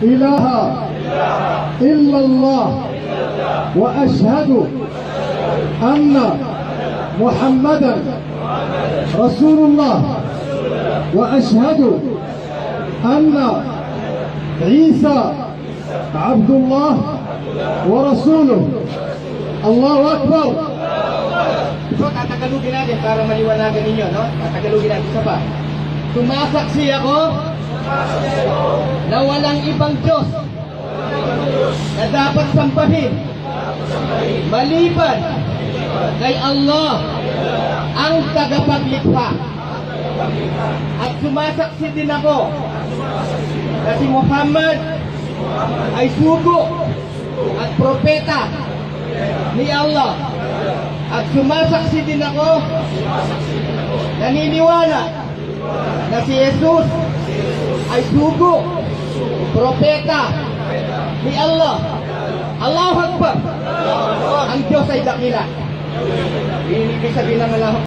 إله إلا الله وأشهد أن محمدا رسول الله وأشهد أن عيسى عبد الله ورسوله. الله أكبر. So, tatagalugin natin para maliwanagan ninyo, no? Tatagalugin natin isa pa. Sumasaksi ako na walang ibang Diyos na dapat sambahin maliban kay Allah ang tagapaglikha. At sumasaksi din ako na si Muhammad ay sugo at propeta ni Allah. At sumasaksi din ako, naniniwala na si Jesus ay sugo, propeta ni Allah. Allahu Akbar. Ang Diyos ay dakila. Ibig sabihin ng Allah.